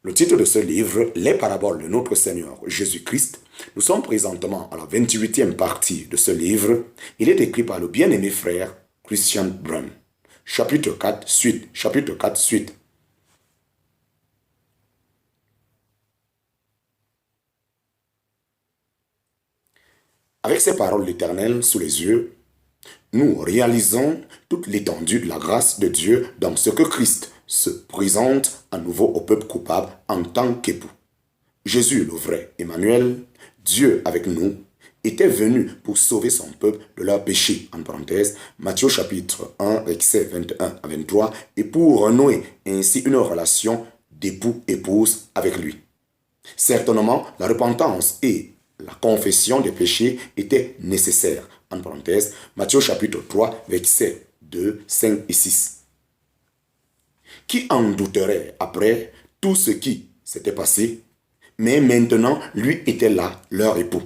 Le titre de ce livre, Les paraboles de notre Seigneur Jésus-Christ. Nous sommes présentement à la 28e partie de ce livre. Il est écrit par le bien-aimé frère Christian Brun. Chapitre 4, suite. Chapitre 4, suite. Avec ces paroles d'Éternel sous les yeux, nous réalisons toute l'étendue de la grâce de Dieu dans ce que Christ se présente à nouveau au peuple coupable en tant qu'époux. Jésus, le vrai Emmanuel, Dieu avec nous, était venu pour sauver son peuple de leurs péchés, en parenthèse, Matthieu chapitre 1, versets 21 à 23, et pour renouer ainsi une relation d'époux-épouse avec lui. Certainement, la repentance et la confession des péchés étaient nécessaires, en parenthèse, Matthieu chapitre 3, versets 2, 5 et 6. Qui en douterait après tout ce qui s'était passé? Mais maintenant, lui était là, leur époux.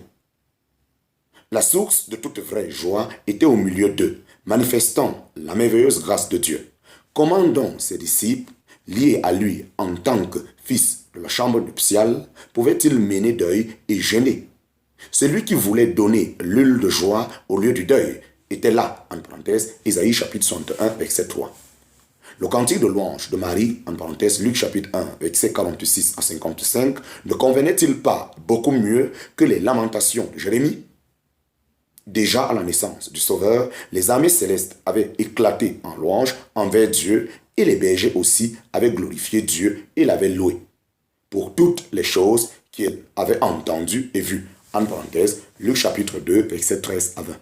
La source de toute vraie joie était au milieu d'eux, manifestant la merveilleuse grâce de Dieu. Comment donc ses disciples, liés à lui en tant que fils de la chambre nuptiale, pouvaient-ils mener deuil et gêner? Celui qui voulait donner l'huile de joie au lieu du deuil était là, en parenthèse, Isaïe chapitre 61, verset 3. Le cantique de louange de Marie, en parenthèse, Luc chapitre 1, verset 46 à 55, ne convenait-il pas beaucoup mieux que les lamentations de Jérémie? Déjà à la naissance du Sauveur, les armées célestes avaient éclaté en louange envers Dieu et les bergers aussi avaient glorifié Dieu et l'avaient loué pour toutes les choses qu'ils avaient entendues et vues. En parenthèse, Luc chapitre 2, verset 13 à 20.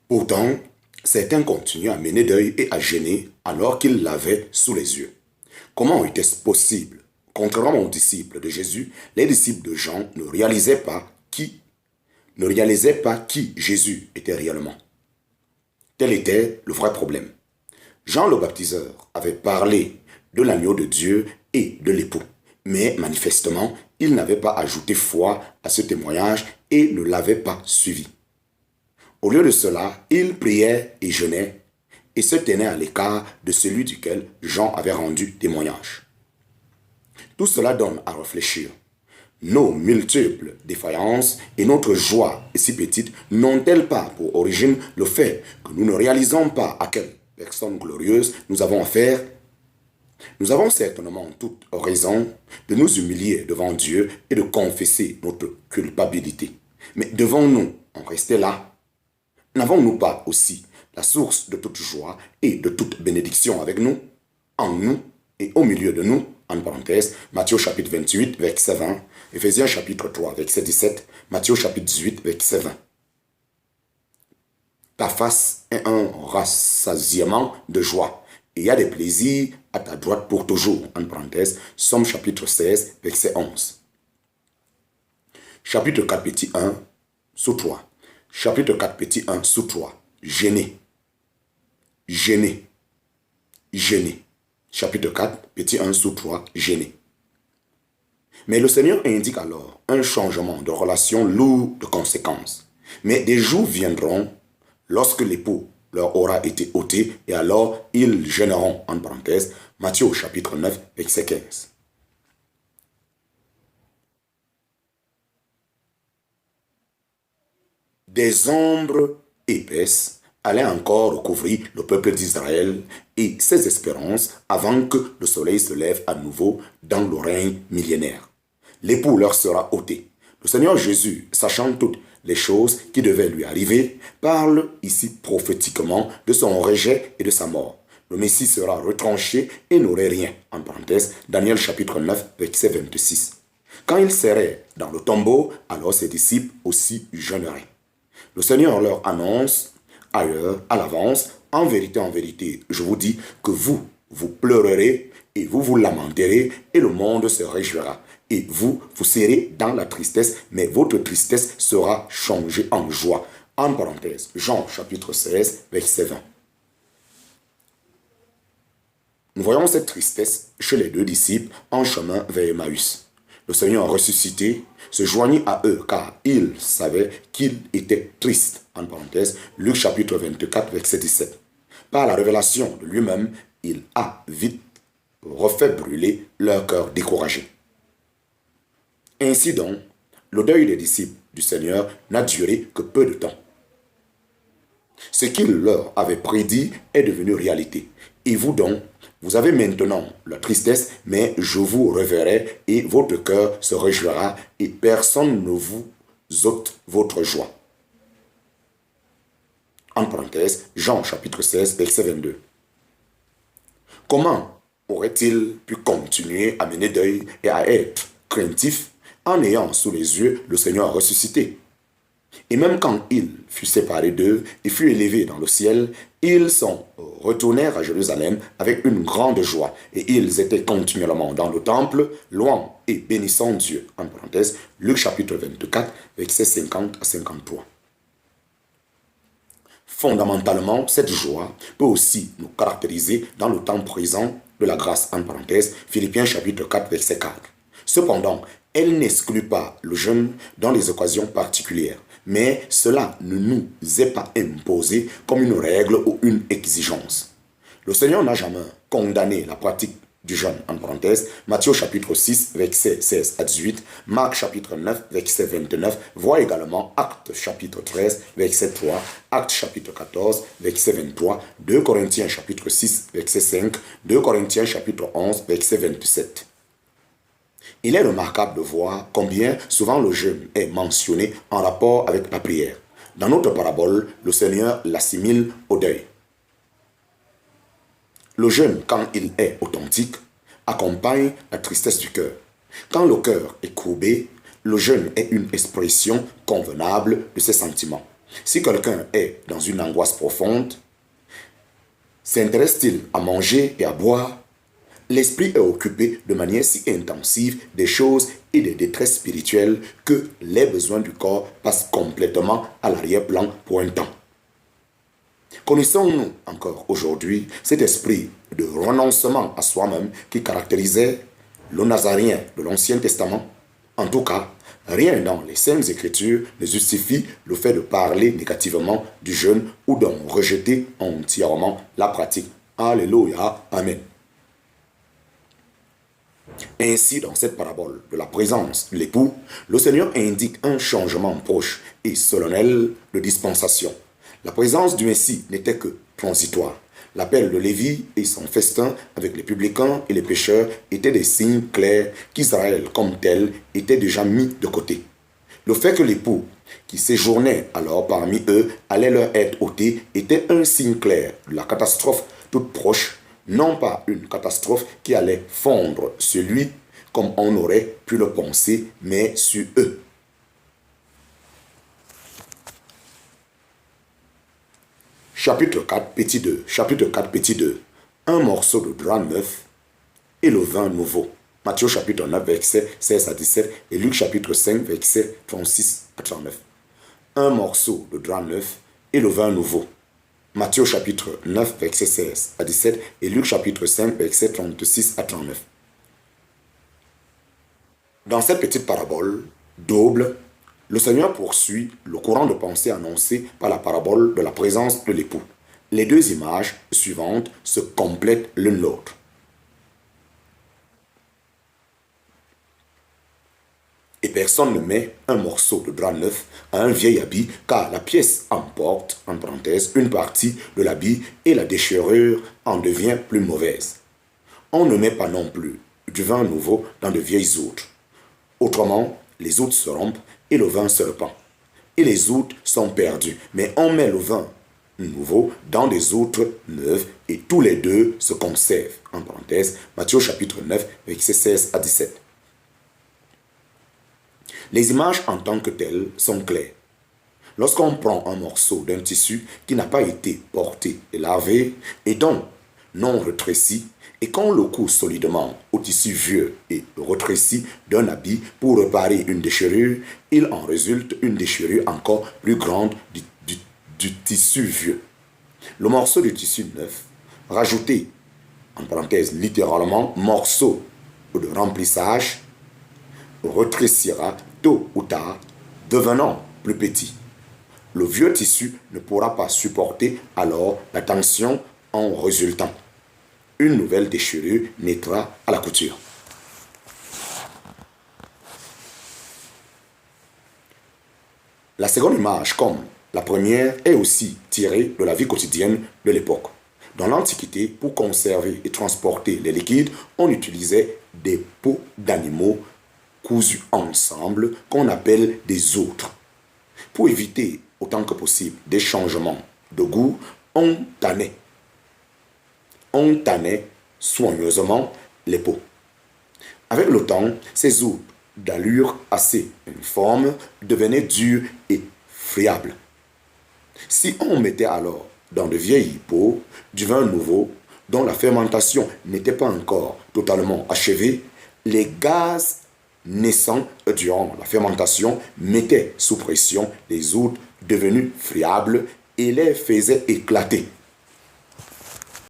Pourtant, certains continuaient à mener deuil et à gêner alors qu'ils l'avaient sous les yeux. Comment était-ce possible? Contrairement aux disciples de Jésus, les disciples de Jean ne réalisaient pas qui Jésus était réellement. Tel était le vrai problème. Jean le baptiseur avait parlé de l'agneau de Dieu et de l'époux, mais manifestement, il n'avait pas ajouté foi à ce témoignage et ne l'avait pas suivi. Au lieu de cela, il priait et jeûnait et se tenait à l'écart de celui duquel Jean avait rendu témoignage. Tout cela donne à réfléchir. Nos multiples défaillances et notre joie si petite n'ont-elles pas pour origine le fait que nous ne réalisons pas à quelle personne glorieuse nous avons affaire? Nous avons certainement toute raison de nous humilier devant Dieu et de confesser notre culpabilité. Mais devons-nous en rester là? N'avons-nous pas aussi la source de toute joie et de toute bénédiction avec nous, en nous et au milieu de nous, en parenthèse, Matthieu chapitre 28, verset 20, Éphésiens chapitre 3, verset 17, Matthieu chapitre 18, verset 20. Ta face est un rassasiement de joie, et il y a des plaisirs à ta droite pour toujours, en parenthèse, Somme chapitre 16, verset 11. Chapitre 4, petit 1, sous 3. Chapitre 4, petit 1, sous 3. Gêné. Gêné. Gêné. Chapitre 4, petit 1, sous 3. Gêné. Mais le Seigneur indique alors un changement de relation lourd de conséquences. Mais des jours viendront lorsque l'époux leur aura été ôté et alors ils gêneront, en parenthèse, Matthieu chapitre 9, verset 15. Des ombres épaisses allaient encore recouvrir le peuple d'Israël et ses espérances avant que le soleil se lève à nouveau dans le règne millénaire. L'époux leur sera ôté. Le Seigneur Jésus, sachant toutes les choses qui devaient lui arriver, parle ici prophétiquement de son rejet et de sa mort. Le Messie sera retranché et n'aurait rien. En parenthèse, Daniel chapitre 9, verset 26. Quand il serait dans le tombeau, alors ses disciples aussi jeûneraient. Le Seigneur leur annonce ailleurs, à l'avance, en vérité, je vous dis que vous pleurerez et vous lamenterez et le monde se réjouira. Et vous serez dans la tristesse, mais votre tristesse sera changée en joie. En parenthèse, Jean chapitre 16, verset 20. Nous voyons cette tristesse chez les deux disciples en chemin vers Emmaüs. Le Seigneur ressuscité se joignit à eux car il savait qu'ils étaient tristes. En parenthèse, Luc chapitre 24, verset 17. Par la révélation de lui-même, il a vite refait brûler leur cœur découragé. Ainsi donc, le deuil des disciples du Seigneur n'a duré que peu de temps. Ce qu'il leur avait prédit est devenu réalité. Et vous donc, vous avez maintenant la tristesse, mais je vous reverrai et votre cœur se réjouira et personne ne vous ôte votre joie. En parenthèse, Jean chapitre 16, verset 22. Comment aurait-il pu continuer à mener deuil et à être craintif en ayant sous les yeux le Seigneur ressuscité? Et même quand il fut séparé d'eux et fut élevé dans le ciel, ils s'en retournèrent à Jérusalem avec une grande joie. Et ils étaient continuellement dans le temple, louant et bénissant Dieu. En parenthèse, Luc chapitre 24, versets 50 à 53. Fondamentalement, cette joie peut aussi nous caractériser dans le temps présent de la grâce, en parenthèse, Philippiens chapitre 4, verset 4. Cependant, elle n'exclut pas le jeûne dans les occasions particulières, mais cela ne nous est pas imposé comme une règle ou une exigence. Le Seigneur n'a jamais condamné la pratique du jeûne, en parenthèse, Matthieu chapitre 6, verset 16 à 18, Marc chapitre 9, verset 29, voit également Actes chapitre 13, verset 3, Actes chapitre 14, verset 23, 2 Corinthiens chapitre 6, verset 5, 2 Corinthiens chapitre 11, verset 27. Il est remarquable de voir combien souvent le jeûne est mentionné en rapport avec la prière. Dans notre parabole, le Seigneur l'assimile au deuil. Le jeûne, quand il est authentique, accompagne la tristesse du cœur. Quand le cœur est courbé, le jeûne est une expression convenable de ses sentiments. Si quelqu'un est dans une angoisse profonde, s'intéresse-t-il à manger et à boire? L'esprit est occupé de manière si intensive des choses et des détresses spirituelles que les besoins du corps passent complètement à l'arrière-plan pour un temps. Connaissons-nous encore aujourd'hui cet esprit de renoncement à soi-même qui caractérisait le Nazaréen de l'Ancien Testament? En tout cas, rien dans les Saintes Écritures ne justifie le fait de parler négativement du jeûne ou d'en rejeter entièrement la pratique. Alléluia, Amen. Ainsi, dans cette parabole de la présence de l'époux, le Seigneur indique un changement proche et solennel de dispensation. La présence du Messie n'était que transitoire. L'appel de Lévi et son festin avec les publicains et les pécheurs étaient des signes clairs qu'Israël comme tel était déjà mis de côté. Le fait que l'époux qui séjournait alors parmi eux allait leur être ôté était un signe clair de la catastrophe toute proche, non pas une catastrophe qui allait fondre sur lui comme on aurait pu le penser, mais sur eux. Chapitre 4, petit 2. Chapitre 4, petit 2. Un morceau de drap neuf et le vin nouveau. Matthieu chapitre 9, verset 16 à 17 et Luc chapitre 5, verset 36 à 39. Un morceau de drap neuf et le vin nouveau. Matthieu chapitre 9, verset 16 à 17 et Luc chapitre 5, verset 36 à 39. Dans cette petite parabole double, le Seigneur poursuit le courant de pensée annoncé par la parabole de la présence de l'époux. Les deux images suivantes se complètent l'une l'autre. Et personne ne met un morceau de drap neuf à un vieil habit, car la pièce emporte, en parenthèse, une partie de l'habit et la déchirure en devient plus mauvaise. On ne met pas non plus du vin nouveau dans de vieilles outres. Autrement, les outres se rompent et le vin se répand. Et les outres sont perdues. Mais on met le vin nouveau dans des outres neuves et tous les deux se conservent. En parenthèse, Matthieu chapitre 9, versets 16 à 17. Les images en tant que telles sont claires. Lorsqu'on prend un morceau d'un tissu qui n'a pas été porté et lavé et donc non rétréci, et qu'on le coud solidement au tissu vieux et rétréci d'un habit pour réparer une déchirure, il en résulte une déchirure encore plus grande du tissu vieux. Le morceau du tissu neuf, rajouté, en parenthèse littéralement, morceau de remplissage, rétrécira tôt ou tard, devenant plus petit. Le vieux tissu ne pourra pas supporter alors la tension en résultant. Une nouvelle déchirure naîtra à la couture. La seconde image, comme la première, est aussi tirée de la vie quotidienne de l'époque. Dans l'Antiquité, pour conserver et transporter les liquides, on utilisait des peaux d'animaux cousus ensemble qu'on appelle des outres. Pour éviter autant que possible des changements de goût, on tannait soigneusement les peaux. Avec le temps, ces outres d'allure assez uniforme devenaient dures et friables. Si on mettait alors dans de vieilles peaux du vin nouveau, dont la fermentation n'était pas encore totalement achevée, les gaz naissants durant la fermentation mettaient sous pression les outres devenues friables et les faisaient éclater